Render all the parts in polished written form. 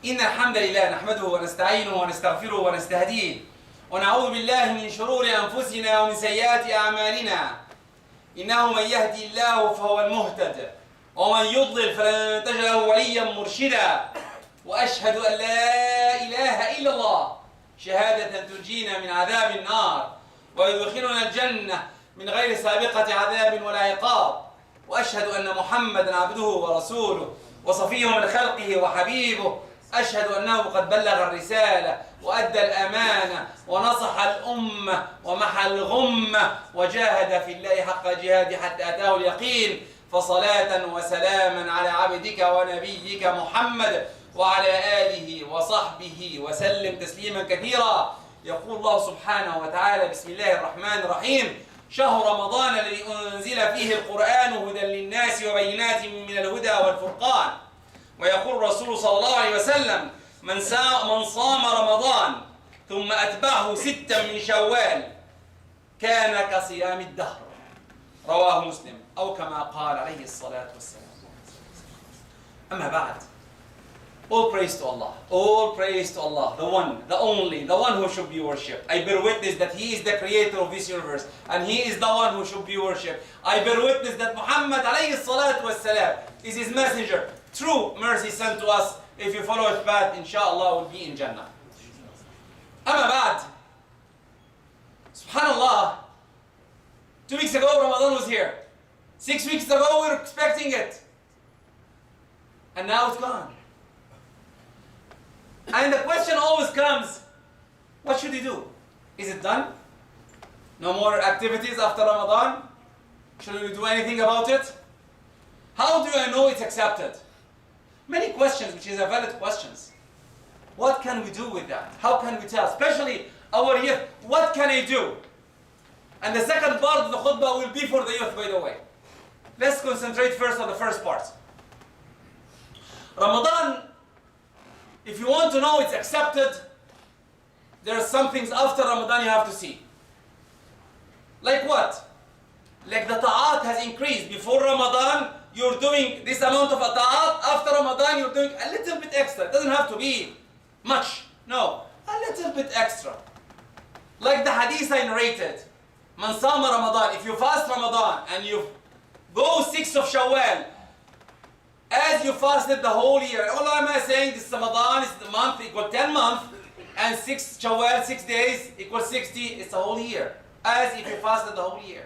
إن الحمد لله نحمده ونستعينه ونستغفره ونستهديه ونعوذ بالله من شرور أنفسنا ومن سيئات أعمالنا إنه من يهدي الله فهو المهتد ومن يضلل فلن تجد له وليا مرشدا وأشهد أن لا إله إلا الله شهادة تنجينا من عذاب النار ويدخلنا الجنة من غير سابقة عذاب ولا عقاب وأشهد أن محمدا عبده ورسوله وصفيه من خلقه وحبيبه أشهد أنه قد بلغ الرسالة وأدى الأمانة ونصح الأمة ومحى الغمة وجاهد في الله حق جهاده حتى أتاه اليقين فصلاة وسلاما على عبدك ونبيك محمد وعلى آله وصحبه وسلم تسليما كثيرا. يقول الله سبحانه وتعالى: بسم الله الرحمن الرحيم: شهر رمضان الذي أنزل فيه القرآن هدى للناس وبينات من الهدى والفرقان. ويقول الرسول صلى الله عليه وسلم: من صام رمضان ثم أتبعه 6 من شوال كان كصيام الدهر. رواه مسلم أو كما قال عليه الصلاة والسلام. أما بعد, all praise to Allah, all praise to Allah, the one, the only, the one who should be worshipped. I bear witness that He is the creator of this universe and He is the one who should be worshipped. I bear witness that Muhammad alayhi salatu wassalam is His messenger, true mercy sent to us. If you follow His path, inshallah, will be in Jannah. Amma ba'd. Subhanallah, 2 weeks ago Ramadan was here. 6 weeks ago we were expecting it. And now it's gone. And the question always comes, what should we do? Is it done? No more activities after Ramadan? Should we do anything about it? How do I know it's accepted? Many questions, which is a valid questions. What can we do with that? How can we tell? Especially our youth, what can I do? And the second part of the khutbah will be for the youth, by the way. Let's concentrate first on the first part. Ramadan, if you want to know it's accepted, there are some things after Ramadan you have to see. Like what? Like the ta'at has increased. Before Ramadan, you're doing this amount of ta'at. After Ramadan, you're doing a little bit extra. It doesn't have to be much. No, a little bit extra. Like the hadith I narrated. Man sama Ramadan. If you fast Ramadan and you go 6 of Shawwal, as you fasted the whole year, all am I saying this Ramadan is the month equal 10 months, and 6 Shawwal, 6 days equals 60, it's a whole year. As if you fasted the whole year.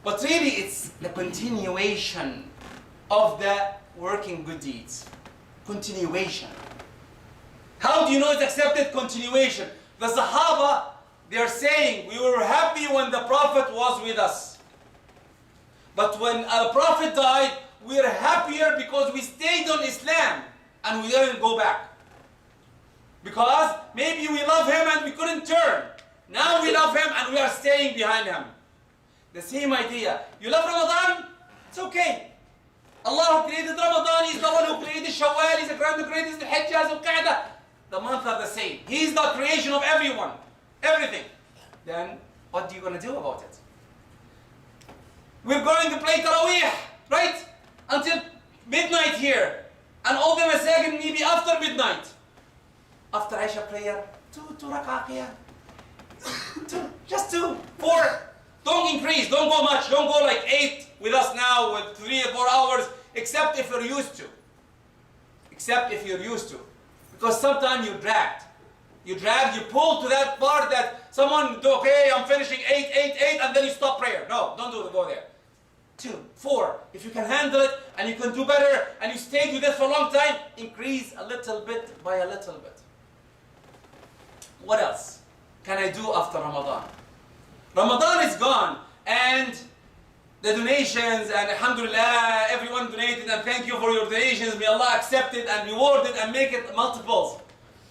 But really it's the continuation of the working good deeds. Continuation. How do you know it's accepted? Continuation. The Sahaba, they are saying, we were happy when the Prophet was with us. But when our Prophet died, we are happier because we stayed on Islam and we didn't go back. Because maybe we love him and we couldn't turn. Now we love him and we are staying behind him. The same idea. You love Ramadan? It's okay. Allah who created Ramadan, He's the one who created Shawwal, He's the one who created the Hijjah, Al-Qa'dah. The months are the same. He's the creation of everyone. Everything. Then what are you going to do about it? We're going to play Taraweeh, right? Until midnight here. And all the masajid maybe after midnight. After Isha prayer, 2 rak'ah qiyam. 2, just 2, 4. Don't increase, don't go much. Don't go like 8 with us now with 3 or 4 hours, except if you're used to. Except if you're used to. Because sometimes you dragged. You pull to that part that someone, okay, I'm finishing 8, and then you stop prayer. No, don't go there. 2, 4. If you can handle it and you can do better and you stayed with it for a long time, increase a little bit by a little bit. What else can I do after Ramadan? Ramadan is gone and the donations, and alhamdulillah, everyone donated and thank you for your donations. May Allah accept it and reward it and make it multiples.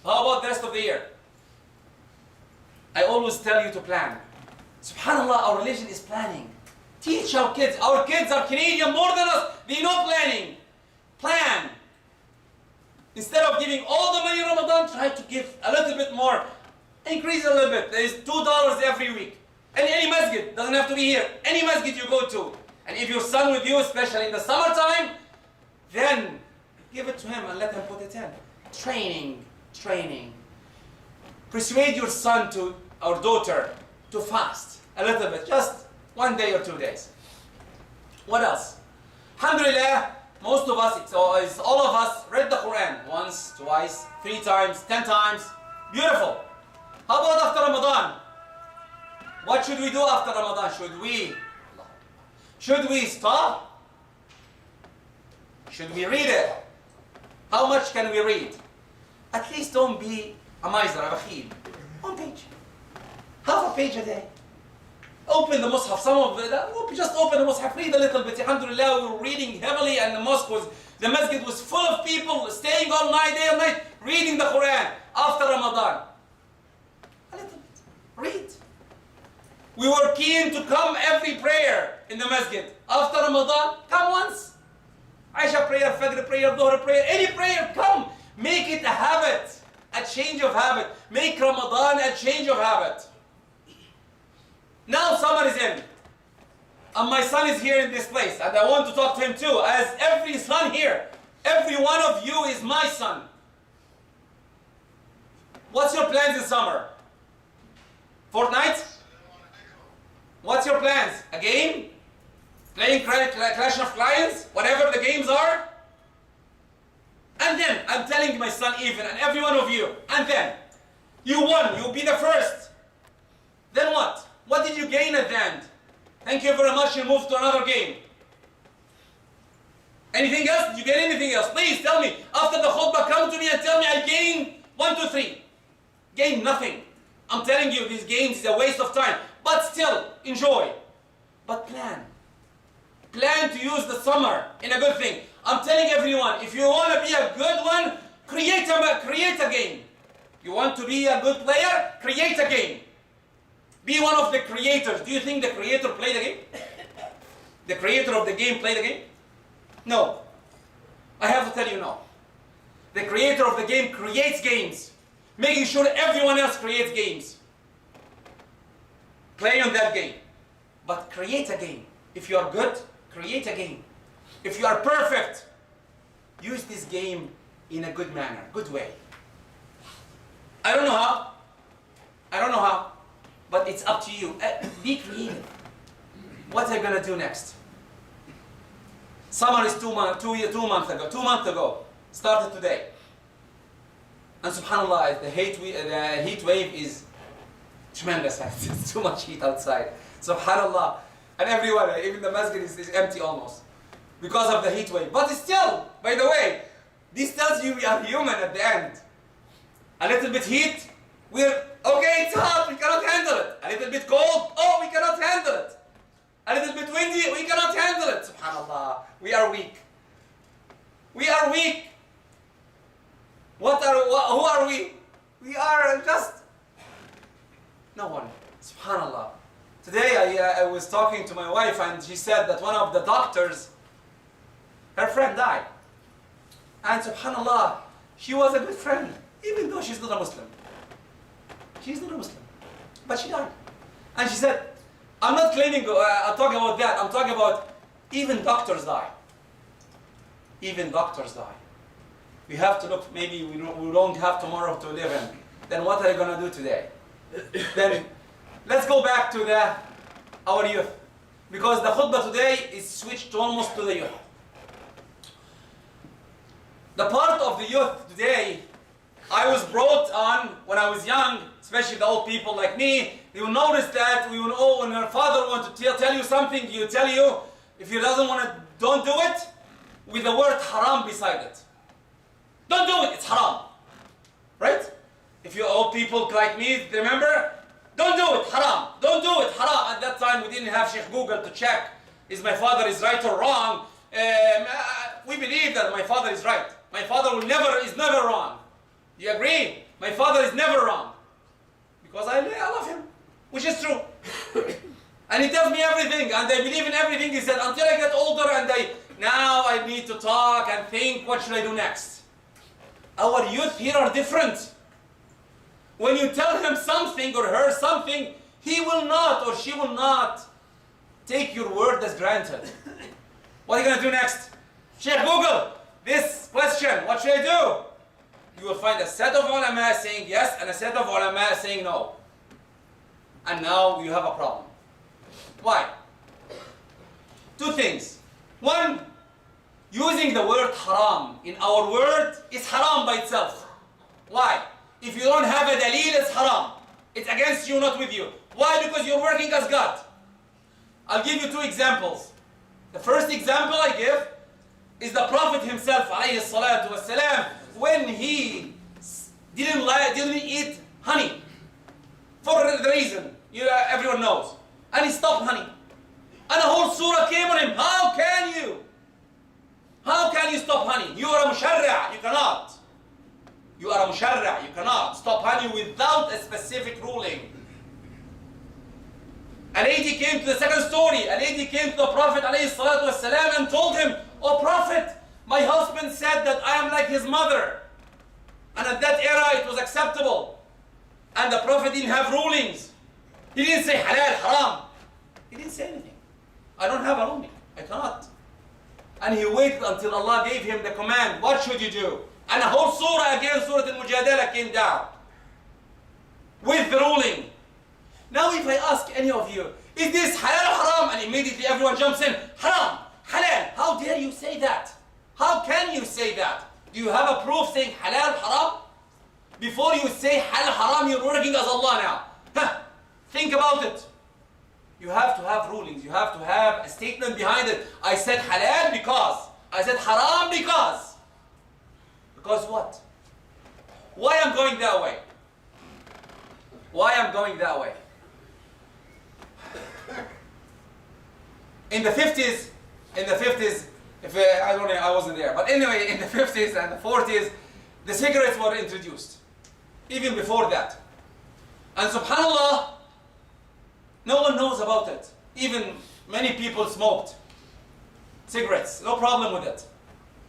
How about the rest of the year? I always tell you to plan. Subhanallah, our religion is planning. Teach our kids. Our kids are Canadian more than us. They know planning. Plan. Instead of giving all the money in Ramadan, try to give a little bit more. Increase a little bit. There is $2 every week. And any masjid, doesn't have to be here. Any masjid you go to. And if your son with you, especially in the summertime, then Give it to him and let him put it in. Training, training. Persuade your son or daughter to fast a little bit, just 1 day or 2 days. What else? Alhamdulillah, most of us, it's all of us, read the Quran once, twice, 3 times, 10 times. Beautiful. How about after Ramadan? What should we do after Ramadan? Should we stop? Should we read it? How much can we read? At least don't be a miser, a bakhil. 1 page. Half a page a day. Open the Mus'haf. Just open the Mus'haf, read a little bit. Alhamdulillah, we were reading heavily, and the masjid was full of people staying all night, day and night, reading the Quran after Ramadan. A little bit. Read. We were keen to come every prayer in the masjid. After Ramadan, come once. Aisha prayer, Fajr prayer, Dhuhr prayer, any prayer, come. Make it a habit, a change of habit. Make Ramadan a change of habit. Now summer is in, and my son is here in this place, and I want to talk to him too, as every son here, every one of you is my son. What's your plans in summer? Fortnite? What's your plans? A game? Playing Clash of Clans? Whatever the games are? And then, I'm telling my son even, and every one of you, and then, you won, you'll be the first. Then what? What did you gain at the end? Thank you very much, you moved to another game. Anything else? Did you get anything else? Please tell me. After the khutbah, come to me and tell me I gained 1, 2, 3. Gain nothing. I'm telling you, these games is a waste of time. But still, enjoy. But plan. Plan to use the summer in a good thing. I'm telling everyone, if you want to be a good one, create a game. You want to be a good player? Create a game. Be one of the creators. Do you think the creator played the game? The creator of the game played the game? No. I have to tell you no. The creator of the game creates games, making sure everyone else creates games. Play on that game. But create a game. If you are good, create a game. If you are perfect, use this game in a good manner, good way. I don't know how. But it's up to you. Be creative. What are you going to do next? Summer is 2 months ago. 2 months ago. Started today. And subhanAllah, the heat wave is tremendous. It's too much heat outside. Subhanallah. And everyone, even the masjid is empty almost. Because of the heat wave. But still, by the way, this tells you we are human at the end. A little bit heat, okay, it's hot, we cannot handle it. A little bit cold, we cannot handle it. A little bit windy, we cannot handle it. SubhanAllah, we are weak. We are weak. Who are we? We are just no one. SubhanAllah. Today I was talking to my wife, and she said that one of the doctors, her friend died. And SubhanAllah, she was a good friend, even though she's not a Muslim. She's not a Muslim, but she died. And she said, I'm not claiming, I'm talking about that, I'm talking about even doctors die. Even doctors die. We have to look, maybe we don't have tomorrow to live in. Then what are you going to do today? Then let's go back to our youth. Because the khutbah today is switched almost to the youth. The part of the youth today, I was brought on when I was young, especially the old people like me. You will notice that when your father wants to tell you something, he will tell you, if he doesn't want to, don't do it, with the word haram beside it. Don't do it, it's haram. Right? If you old people like me, remember? Don't do it, haram. Don't do it, haram. At that time, we didn't have Sheikh Google to check, is my father is right or wrong. We believe that my father is right. My father is never wrong. You agree? My father is never wrong. Because I love him, which is true. And he tells me everything, and I believe in everything he said, until I get older, and now I need to talk and think, what should I do next? Our youth here are different. When you tell him something or her something, he will not or she will not take your word as granted. What are you going to do next? Sheikh Google, this question, what should I do? You will find a set of ulama saying yes and a set of ulama saying no. And now you have a problem. Why? Two things. One, using the word haram in our word is haram by itself. Why? If you don't have a dalil, it's haram. It's against you, not with you. Why? Because you're working as God. I'll give you two examples. The first example I give is the Prophet himself, alayhi salatu wasalam, when he didn't eat honey for the reason everyone knows, and he stopped honey, and a whole surah came on him. How can you? How can you stop honey? You are a musharra', you cannot. You are a musharra', you cannot stop honey without a specific ruling. A lady came to the second story. A lady came to the Prophet ﷺ and told him, "Oh Prophet, my husband said that I am like his mother. And at that era it was acceptable. And the Prophet didn't have rulings. He didn't say halal, haram. He didn't say anything. I don't have a ruling. I cannot." And he waited until Allah gave him the command, what should you do? And a whole surah again, Surah Al-Mujadala, came down with the ruling. Now if I ask any of you, is this halal or haram? And immediately everyone jumps in, haram, halal. How dare you say that? How can you say that? Do you have a proof saying halal, haram? Before you say halal, haram, you're working as Allah now. Huh. Think about it. You have to have rulings. You have to have a statement behind it. I said halal because. I said haram because. Because what? Why I'm going that way? Why I'm going that way? In the 50s, if I don't know, I wasn't there, but anyway, in the 50s and the 40s, the cigarettes were introduced. Even before that. And subhanAllah, no one knows about it. Even many people smoked cigarettes, no problem with it.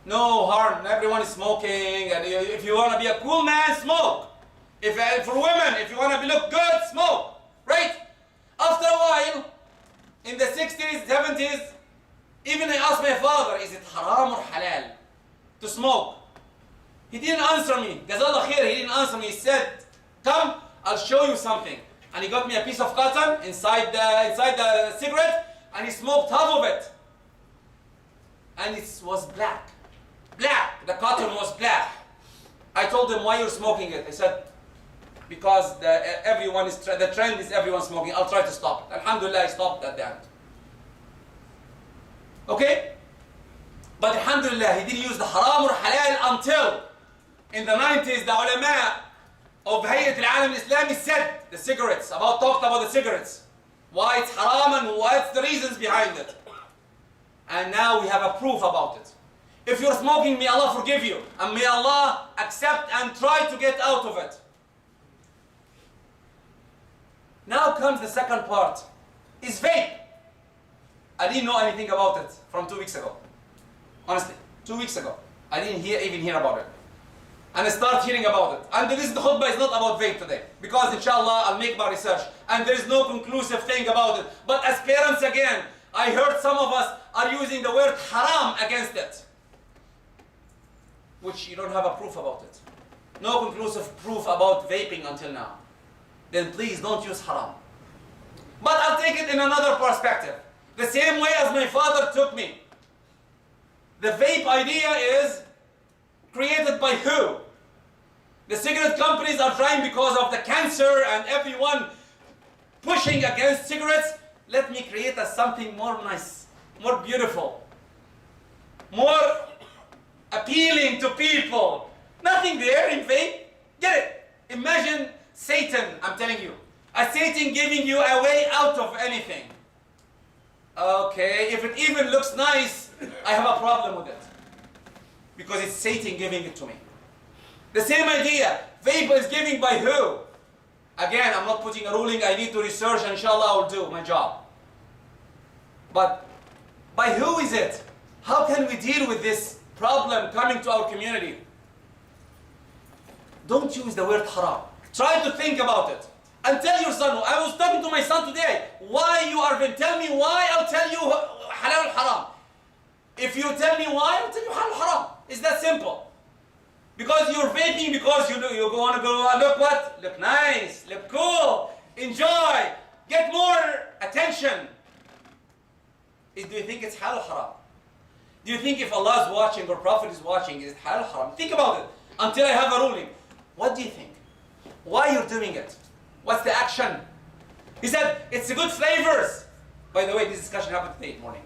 No harm, everyone is smoking, and if you want to be a cool man, smoke. If for women, if you want to look good, smoke, right? After a while, in the 60s, 70s, even I asked my father, is it haram or halal to smoke? He didn't answer me. Jazallah khair, he didn't answer me. He said, come, I'll show you something. And he got me a piece of cotton inside the cigarette, and he smoked half of it. And it was black. Black. The cotton was black. I told him, why you're smoking it? He said, because the trend is everyone smoking. I'll try to stop it. Alhamdulillah, I stopped at the end. Okay? But alhamdulillah, he didn't use the haram or halal until in the 90s, the ulama of Hayat al-Alam al-Islami said the cigarettes, talked about the cigarettes. Why it's haram and what's the reasons behind it. And now we have a proof about it. If you're smoking, may Allah forgive you. And may Allah accept and try to get out of it. Now comes the second part. Is vape. I didn't know anything about it from 2 weeks ago. Honestly, 2 weeks ago. I didn't even hear about it. And I start hearing about it. And this khutbah is not about vape today. Because inshallah, I'll make my research. And there is no conclusive thing about it. But as parents again, I heard some of us are using the word haram against it. Which you don't have a proof about it. No conclusive proof about vaping until now. Then please don't use haram. But I'll take it in another perspective. The same way as my father took me. The vape idea is created by who? The cigarette companies are trying because of the cancer and everyone pushing against cigarettes. Let me create something more nice, more beautiful, more appealing to people. Nothing there in vape. Get it? Imagine Satan, I'm telling you. A Satan giving you a way out of anything. Okay, if it even looks nice, I have a problem with it. Because it's Satan giving it to me. The same idea. Vape is giving by who? Again, I'm not putting a ruling. I need to research and inshallah I will do my job. But by who is it? How can we deal with this problem coming to our community? Don't use the word haram. Try to think about it. And tell your son. I was talking to my son today. Why you are going to tell me why? I'll tell you halal haram. If you tell me why, I'll tell you halal haram. It's that simple. Because you're vaping because you want to go, look what? Look nice, look cool, enjoy, get more attention. Do you think it's halal or haram? Do you think if Allah is watching or Prophet is watching, is it halal or haram? Think about it until I have a ruling. What do you think? Why you're doing it? What's the action? He said, it's a good flavors. By the way, this discussion happened today morning.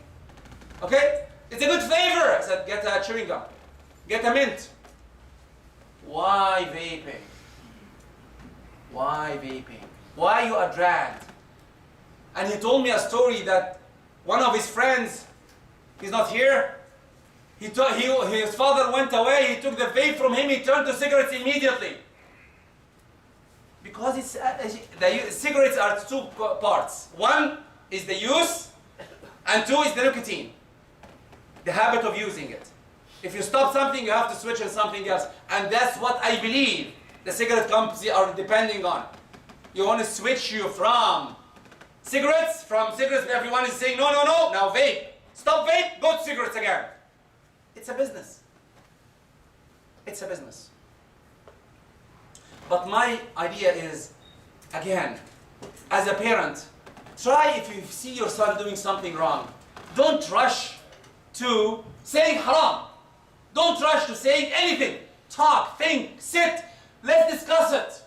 Okay? It's a good flavor. I said, get a chewing gum. Get a mint. Why vaping? Why vaping? Why you are dragged? And he told me a story that one of his friends, he's not here. His father went away. He took the vape from him. He turned to cigarettes immediately. Because the cigarettes are two parts. One is the use, and two is the nicotine. The habit of using it. If you stop something, you have to switch on something else. And that's what I believe the cigarette companies are depending on. You want to switch you from cigarettes, everyone is saying, no, now vape. Stop vape, go to cigarettes again. It's a business. It's a business. But my idea is, again, as a parent, try if you see your son doing something wrong, don't rush to saying haram. Don't rush to saying anything. Talk, think, sit. Let's discuss it.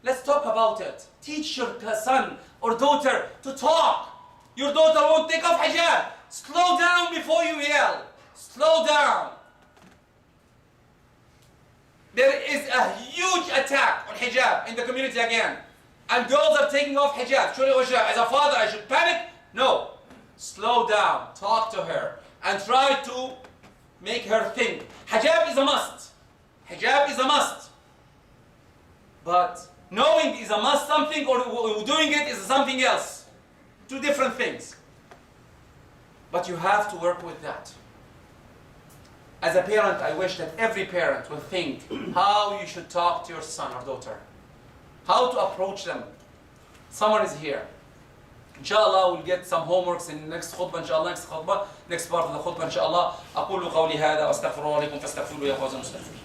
Let's talk about it. Teach your son or daughter to talk. Your daughter won't take off hijab. Slow down before you yell. Slow down. There is a huge attack on hijab in the community again. And girls are taking off hijab. Surely, as a father, I should panic? No. Slow down. Talk to her. And try to make her think. Hijab is a must. Hijab is a must. But knowing is a must something or doing it is something else. Two different things. But you have to work with that. As a parent, I wish that every parent will think how you should talk to your son or daughter. How to approach them. Someone is here. Inshallah, we'll get some homeworks in next khutbah, inshallah, next part of the khutbah, inshallah. أقول قولي هذا وأستغفر الله لكم فاستغفروه يا فوز المستغفرين.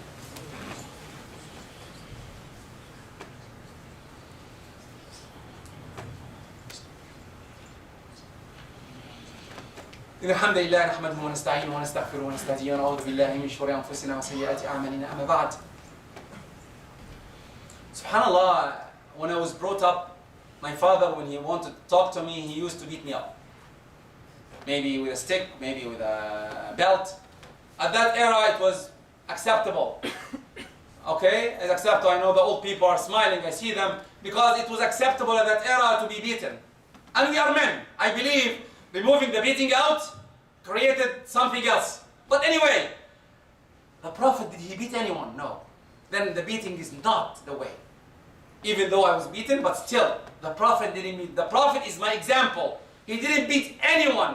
إن الحمد لله نحمده ونستعينه ونستغفره ونستهديه ونعوذ بالله من شرور أنفسنا وسيئات أعمالنا أما بعد. Subhanallah, when I was brought up, my father, when he wanted to talk to me, he used to beat me up. Maybe with a stick, maybe with a belt. At that era, it was acceptable. Okay? It's acceptable. I know the old people are smiling, I see them, because it was acceptable at that era to be beaten. And we are men. I believe removing the beating out created something else. But anyway, the Prophet, did he beat anyone? No. Then the beating is not the way. Even though I was beaten, but still, the Prophet didn't beat. The Prophet is my example. He didn't beat anyone.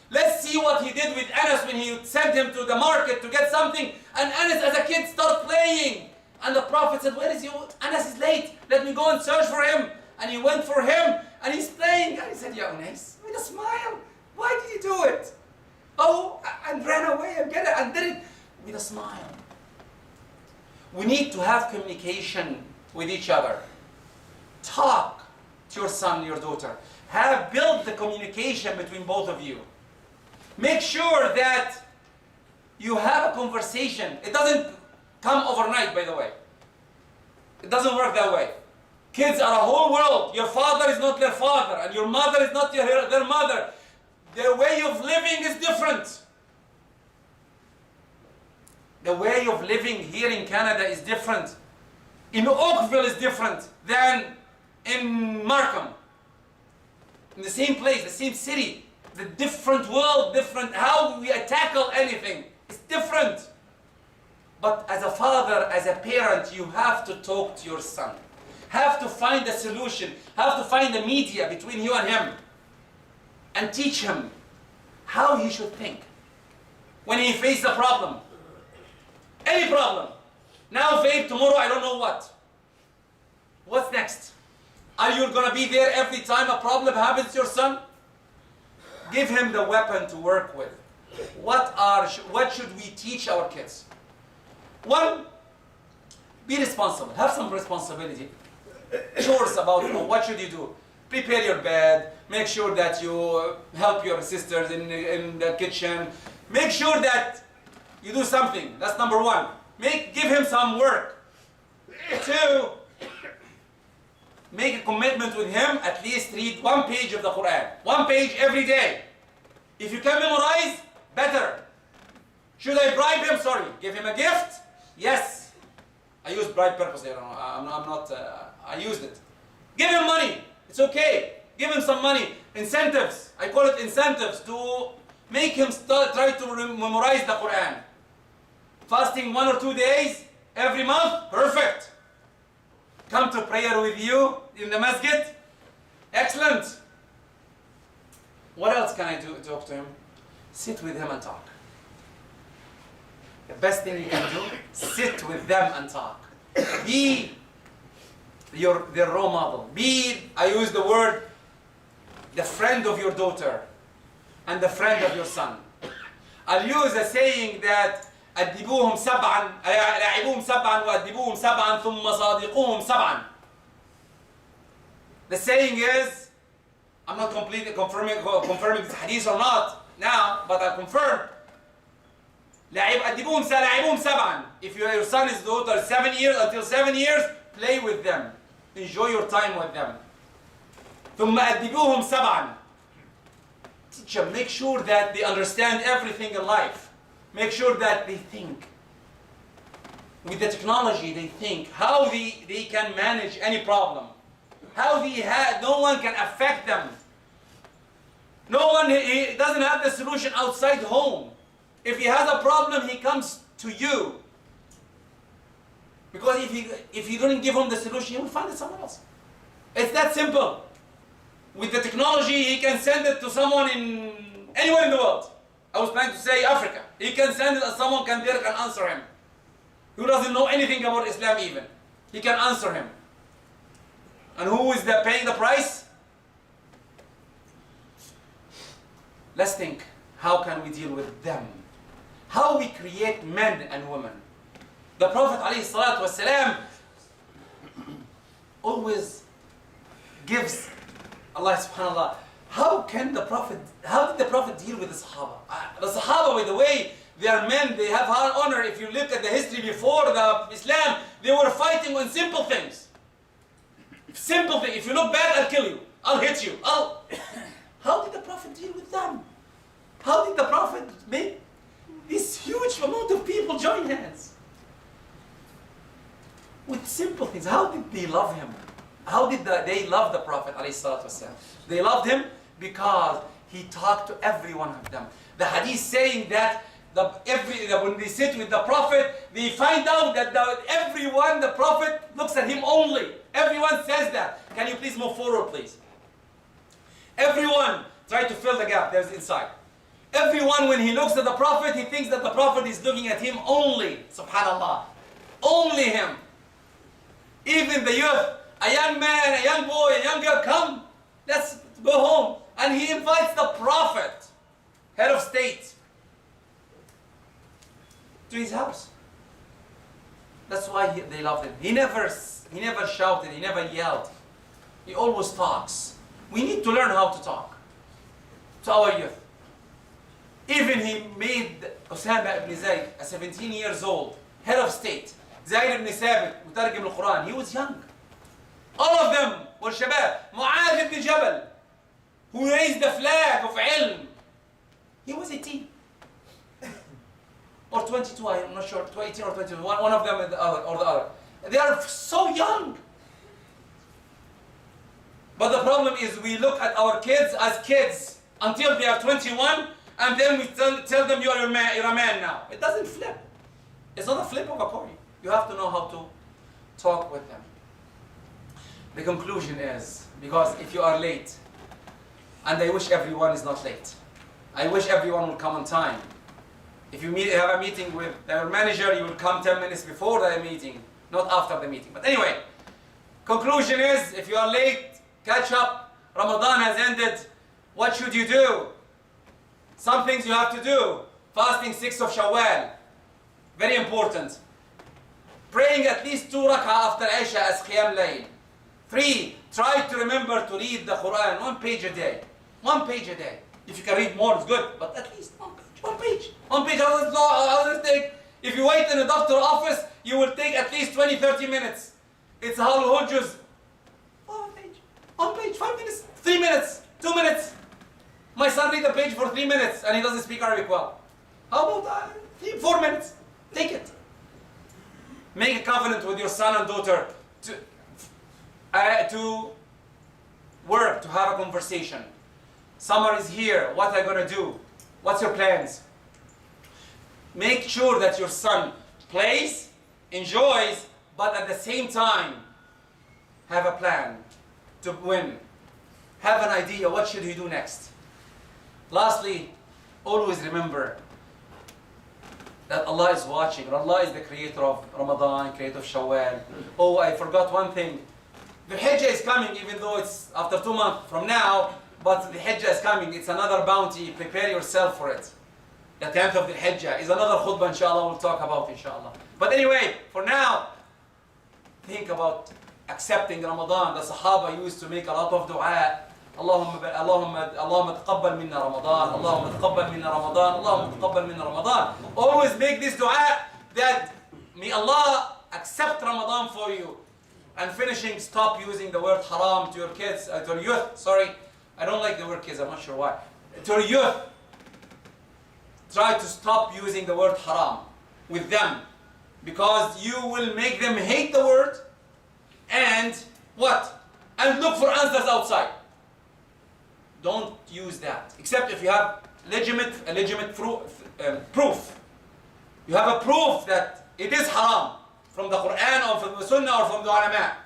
Let's see what he did with Anas when he sent him to the market to get something. And Anas, as a kid, started playing. And the Prophet said, where is he? Anas is late. Let me go and search for him. And he went for him. And he's playing. And he said, Ya Unais, with a smile. Why did you do it? Oh, and ran away and get it. And did it with a smile. We need to have communication with each other. Talk to your son, your daughter. Build the communication between both of you. Make sure that you have a conversation. It doesn't come overnight, by the way. It doesn't work that way. Kids are a whole world. Your father is not their father, and your mother is not their mother. Their way of living is different. The way of living here in Canada is different. In Oakville is different than in Markham. In the same place, the same city. The different world, different how we tackle anything. It's different. But as a father, as a parent, you have to talk to your son. Have to find a solution. Have to find the media between you and him. And teach him how he should think. When he faces a problem. Any problem. Now vape, tomorrow I don't know what. What's next? Are you going to be there every time a problem happens to your son? Give him the weapon to work with. what should we teach our kids? One, be responsible. Have some responsibility. Chores about what should you do. Prepare your bed. Make sure that you help your sisters in the kitchen. Make sure that you do something. That's number one. Give him some work. Two, make a commitment with him. At least read 1 page of the Quran. 1 page every day. If you can memorize, better. Should I bribe him? Sorry. Give him a gift? Yes. I used bribe purposely. I used it. Give him money. It's okay. Give him some money. Incentives. I call it incentives to make him try to memorize the Quran. Fasting 1 or 2 days every month. Perfect. Come to prayer with you in the masjid. Excellent. What else can I do? Talk to him. Sit with him and talk. The best thing you can do, sit with them and talk. Be their role model. I use the word, the friend of your daughter and the friend of your son. I'll use a saying that أدبوهم سبعا لاعبوهم سبعا وأدبوهم سبعا ثم صادقوهم سبعا. The saying is, I'm not completely confirming this hadith or not now, but I confirm. أدبوهم لاعبوهم سبعا. If your son is daughter 7 years, until 7 years, play with them. Enjoy your time with them. ثم أدبوهم سبعا. Teach them, make sure that they understand everything in life. Make sure that they think. With the technology, they think how they can manage any problem. How no one can affect them. He doesn't have the solution outside home. If he has a problem, he comes to you. Because if you don't give him the solution, he will find it somewhere else. It's that simple. With the technology, he can send it to someone anywhere in the world. I was trying to say Africa. He can send it and someone can answer him. Who doesn't know anything about Islam even. He can answer him. And who is paying the price? Let's think. How can we deal with them? How we create men and women. The Prophet ﷺ always gives Allah subhanahu wa ta'ala. How did the Prophet deal with the Sahaba? The Sahaba, by the way, they are men, they have high honor. If you look at the history before the Islam, they were fighting on simple things. Simple things. If you look bad, I'll kill you. I'll hit you. How did the Prophet deal with them? How did the Prophet make this huge amount of people join hands? With simple things. How did they love him? How did they love the Prophet ﷺ? They loved him because he talked to every one of them. The hadith saying that when they sit with the Prophet, they find out that everyone, the Prophet looks at him only. Everyone says that. Can you please move forward, please? Everyone try to fill the gap. There's inside. Everyone, when he looks at the Prophet, he thinks that the Prophet is looking at him only. Subhanallah. Only him. Even the youth, a young man, a young boy, a young girl, come, let's go home. And he invites the Prophet, head of state, to his house. That's why they loved him. He never shouted, he never yelled. He always talks. We need to learn how to talk to our youth. Even he made Usama ibn Zayd, a 17 years old, head of state. Zayd ibn Thabit, مترجم القرآن. He was young. All of them were shabab. Mu'adh ibn Jabal, who raised the flag of ilm. He was 18. Or 22, I'm not sure, 18 or 22. One of them or the other. They are so young. But the problem is we look at our kids as kids until they are 21, and then we tell them you're a man now. It doesn't flip. It's not a flip of a coin. You have to know how to talk with them. The conclusion is, because if you are late, and I wish everyone is not late. I wish everyone will come on time. If you have a meeting with your manager, you will come 10 minutes before the meeting, not after the meeting. But anyway, conclusion is, if you are late, catch up. Ramadan has ended. What should you do? Some things you have to do. Fasting 6 of Shawwal. Very important. Praying at least 2 rak'ah after Isha as Qiyam Layl. 3. Try to remember to read the Quran 1 page a day. 1 page a day. If you can read more, it's good, but at least 1 page. 1 page. 1 page, how does it take? If you wait in a doctor's office, you will take at least 20-30 minutes. It's a whole juz. 1 page. 1 page, 5 minutes, 3 minutes, 2 minutes. My son read a page for 3 minutes and he doesn't speak Arabic well. How about 4 minutes? Take it. Make a covenant with your son and daughter to work, to have a conversation. Summer is here. What are you going to do? What's your plans? Make sure that your son plays, enjoys, but at the same time, have a plan to win. Have an idea, what should he do next? Lastly, always remember that Allah is watching. Allah is the creator of Ramadan, creator of Shawwal. Oh, I forgot one thing. The Hijjah is coming, even though it's after 2 months from now, but the Hijjah is coming. It's another bounty. Prepare yourself for it. The 10th of the Hijjah is another khutbah, inshallah, we'll talk about, inshallah. But anyway, for now, think about accepting Ramadan. The Sahaba used to make a lot of dua. Allahumma taqabbal minna Ramadan, Allahumma taqabbal minna Ramadan, Allahumma taqabbal minna Ramadan. Always make this dua that may Allah accept Ramadan for you. And finishing, stop using the word haram to your kids, to your youth, sorry. I don't like the word kids, I'm not sure why. To your youth, try to stop using the word haram with them. Because you will make them hate the word and what? And look for answers outside. Don't use that. Except if you have legitimate proof. You have a proof that it is haram from the Quran or from the Sunnah or from the ulama.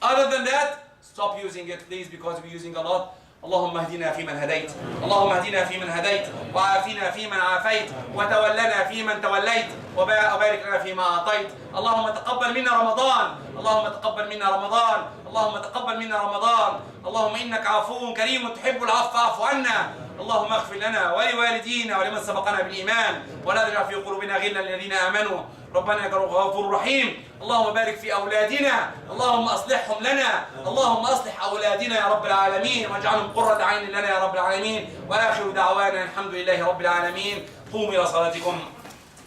Other than that, stop using it please, because we're using a lot. اللهم اهدنا فيمن هديت اللهم اهدنا فيمن هديت وعافنا فيمن عافيت وتولنا فيمن توليت وبارك لنا فيما أعطيت اللهم تقبل منا رمضان اللهم تقبل منا رمضان اللهم تقبل منا رمضان اللهم إنك عفو كريم تحب العفو فاعف عنا اللهم اغفر لنا ولوالدينا ولمن سبقنا بالإيمان ولا تجعل في قلوبنا غلا للذين آمنوا ربنا إنك غفور رحيم اللهم بارك في أولادنا اللهم أصلحهم لنا اللهم أصلح أولادنا يا رب العالمين واجعلهم قرة عين لنا يا رب العالمين وآخر دعوانا الحمد لله رب العالمين قوموا إلى صلاتكم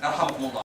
يرحمكم الله.